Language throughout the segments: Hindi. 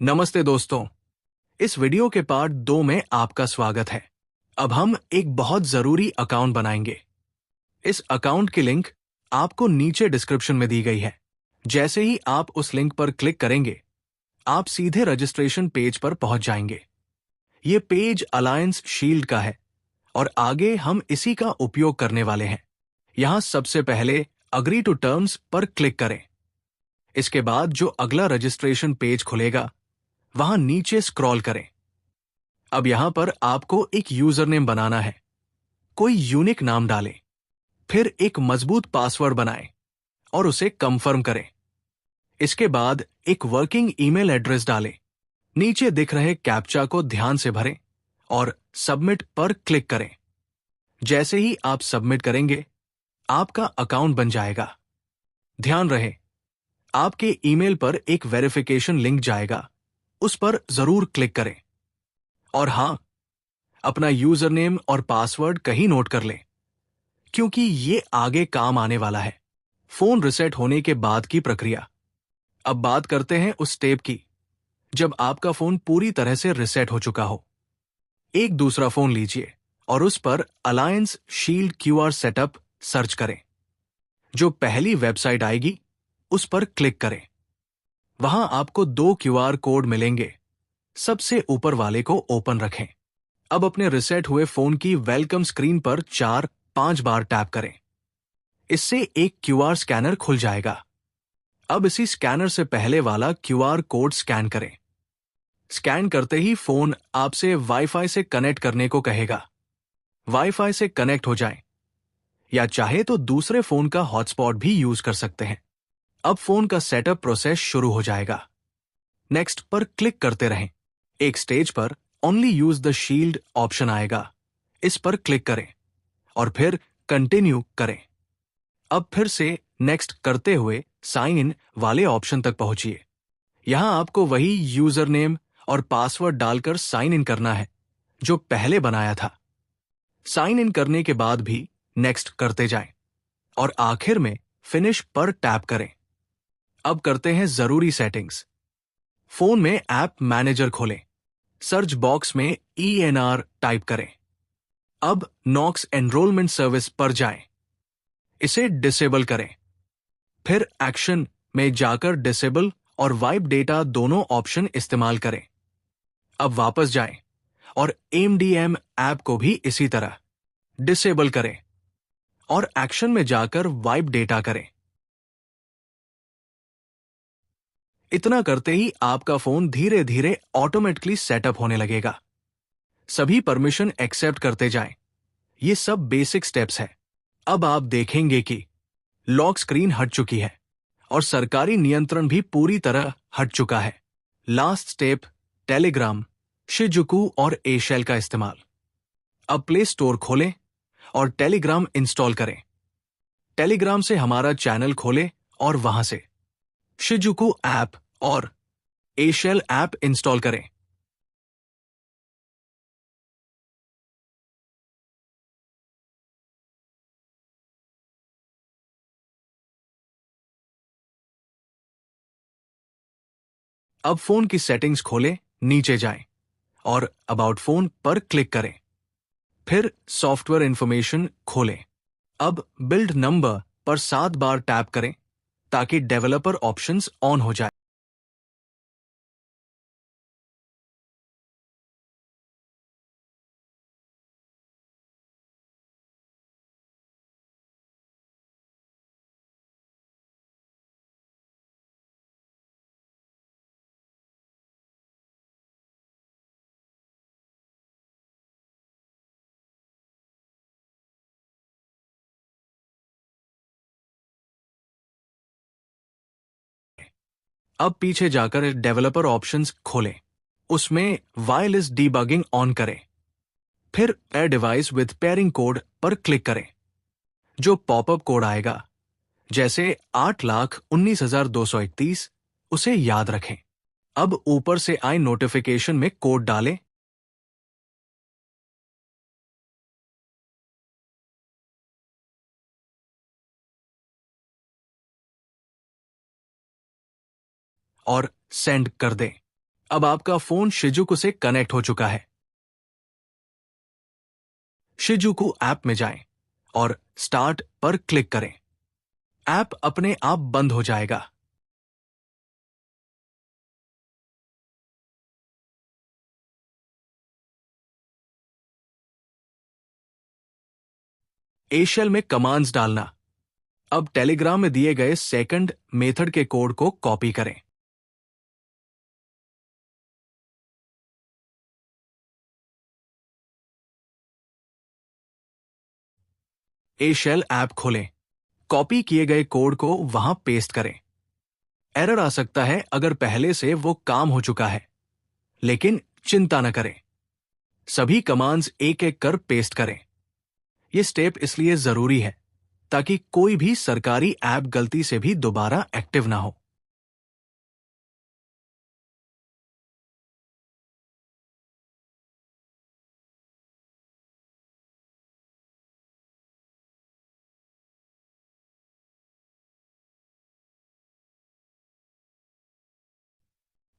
नमस्ते दोस्तों। इस वीडियो के पार्ट 2 में आपका स्वागत है। अब हम एक बहुत जरूरी अकाउंट बनाएंगे। इस अकाउंट की लिंक आपको नीचे डिस्क्रिप्शन में दी गई है। जैसे ही आप उस लिंक पर क्लिक करेंगे, आप सीधे रजिस्ट्रेशन पेज पर पहुंच जाएंगे। ये पेज अलायंस शील्ड का है और आगे हम इसी का उपयोग करने वाले हैं। यहां सबसे पहले अग्री टू टर्म्स पर क्लिक करें। इसके बाद जो अगला रजिस्ट्रेशन पेज खुलेगा, वहां नीचे स्क्रॉल करें। अब यहां पर आपको एक यूजर नेम बनाना है। कोई यूनिक नाम डालें, फिर एक मजबूत पासवर्ड बनाएं और उसे कंफर्म करें। इसके बाद एक वर्किंग ईमेल एड्रेस डालें। नीचे दिख रहे कैप्चा को ध्यान से भरें और सबमिट पर क्लिक करें। जैसे ही आप सबमिट करेंगे, आपका अकाउंट बन जाएगा। ध्यान रहे, आपके ईमेल पर एक वेरिफिकेशन लिंक जाएगा, उस पर जरूर क्लिक करें। और हां, अपना यूजर नेम और पासवर्ड कहीं नोट कर लें, क्योंकि ये आगे काम आने वाला है। फोन रिसेट होने के बाद की प्रक्रिया। अब बात करते हैं उस स्टेप की जब आपका फोन पूरी तरह से रिसेट हो चुका हो। एक दूसरा फोन लीजिए और उस पर alliance shield QR setup search करें। जो पहली वेबसाइट आएगी, उस पर क्लिक करें। वहां आपको 2 क्यूआर कोड मिलेंगे। सबसे ऊपर वाले को ओपन रखें। अब अपने रिसेट हुए फोन की वेलकम स्क्रीन पर 4-5 बार टैप करें। इससे एक क्यूआर स्कैनर खुल जाएगा। अब इसी स्कैनर से पहले वाला क्यूआर कोड स्कैन करें। स्कैन करते ही फोन आपसे वाईफाई से कनेक्ट करने को कहेगा। वाईफाई से कनेक्ट हो जाएं, या चाहे तो दूसरे फोन का हॉटस्पॉट भी यूज कर सकते हैं। अब फोन का सेटअप प्रोसेस शुरू हो जाएगा। नेक्स्ट पर क्लिक करते रहें। एक स्टेज पर only use the shield option आएगा। इस पर क्लिक करें और फिर कंटिन्यू करें। अब फिर से नेक्स्ट करते हुए साइन इन वाले ऑप्शन तक पहुंचिए। यहां आपको वही यूजर नेम और पासवर्ड डालकर साइन इन करना है जो पहले बनाया था। साइन इन करने के बाद भी नेक्स्ट करते जाएं और आखिर में फिनिश पर टैप करें। अब करते हैं जरूरी सेटिंग्स। फोन में ऐप मैनेजर खोलें। सर्च बॉक्स में ENR टाइप करें। अब नॉक्स एनरोलमेंट सर्विस पर जाएं। इसे डिसेबल करें। फिर एक्शन में जाकर डिसेबल और वाइप डेटा दोनों ऑप्शन इस्तेमाल करें। अब वापस जाएं और AMDM ऐप को भी इसी तरह डिसेबल करें और एक्शन में जाकर वाइप डेटा करें। इतना करते ही आपका फोन धीरे धीरे ऑटोमेटिकली सेटअप होने लगेगा। सभी परमिशन एक्सेप्ट करते जाएं। ये सब बेसिक स्टेप्स हैं। अब आप देखेंगे कि लॉक स्क्रीन हट चुकी है और सरकारी नियंत्रण भी पूरी तरह हट चुका है। लास्ट स्टेप, टेलीग्राम, शिजुकू और एशेल का इस्तेमाल। अब प्ले स्टोर खोलें और टेलीग्राम इंस्टॉल करें। टेलीग्राम से हमारा चैनल खोलें और वहां से शिजुकू ऐप और एशेल ऐप इंस्टॉल करें। अब फोन की सेटिंग्स खोलें, नीचे जाएं और अबाउट फोन पर क्लिक करें। फिर सॉफ्टवेयर इंफॉर्मेशन खोलें। अब बिल्ड नंबर पर 7 बार टैप करें ताकि डेवलपर ऑप्शंस ऑन हो जाए। अब पीछे जाकर डेवलपर ऑप्शंस खोलें। उसमें वायरलेस डीबगिंग ऑन करें। फिर pair device with pairing code पर क्लिक करें। जो पॉपअप कोड आएगा, जैसे 8,19,231, उसे याद रखें। अब ऊपर से आए नोटिफिकेशन में कोड डालें। और सेंड कर दें। अब आपका फोन शिजुकू से कनेक्ट हो चुका है। शिजुकू ऐप में जाएं और स्टार्ट पर क्लिक करें। ऐप अपने आप बंद हो जाएगा। एशेल में कमांड्स डालना। अब टेलीग्राम में दिए गए सेकंड मेथड के कोड को कॉपी करें। एशेल ऐप खोलें। कॉपी किए गए कोड को वहां पेस्ट करें। एरर आ सकता है अगर पहले से वो काम हो चुका है, लेकिन चिंता न करें। सभी कमांड्स एक एक कर पेस्ट करें। यह स्टेप इसलिए जरूरी है ताकि कोई भी सरकारी ऐप गलती से भी दोबारा एक्टिव ना हो।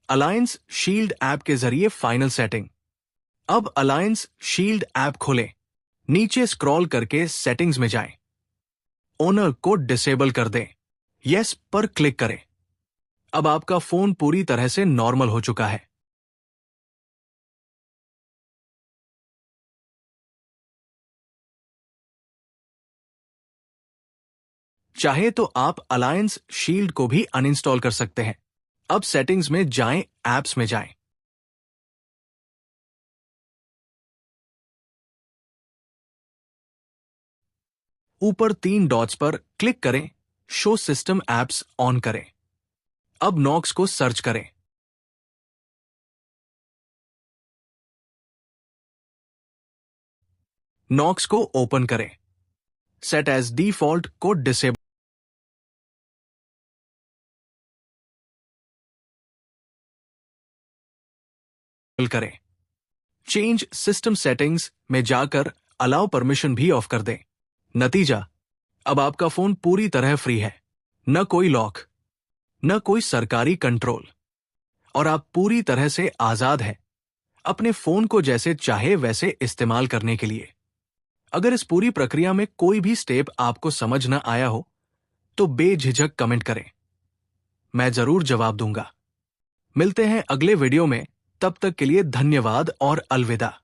अलायंस शील्ड ऐप के जरिए फाइनल सेटिंग। अब अलायंस शील्ड ऐप खोलें। नीचे स्क्रॉल करके सेटिंग्स में जाएं। ओनर को डिसेबल कर दें। यस पर क्लिक करें। अब आपका फोन पूरी तरह से नॉर्मल हो चुका है। चाहे तो आप अलायंस शील्ड को भी अनइंस्टॉल कर सकते हैं। अब सेटिंग्स में जाएं, ऐप्स में जाएं। ऊपर 3 डॉट्स पर क्लिक करें। शो सिस्टम ऐप्स ऑन करें। अब नॉक्स को सर्च करें। नॉक्स को ओपन करें। सेट एज डिफॉल्ट को डिसेबल करें। चेंज सिस्टम सेटिंग्स में जाकर अलाउ परमिशन भी ऑफ कर दें। नतीजा, अब आपका फोन पूरी तरह फ्री है। न कोई लॉक, न कोई सरकारी कंट्रोल, और आप पूरी तरह से आजाद हैं अपने फोन को जैसे चाहे वैसे इस्तेमाल करने के लिए। अगर इस पूरी प्रक्रिया में कोई भी स्टेप आपको समझ न आया हो तो बेझिझक कमेंट करें, मैं जरूर जवाब दूंगा। मिलते हैं अगले वीडियो में। तब तक के लिए धन्यवाद और अलविदा।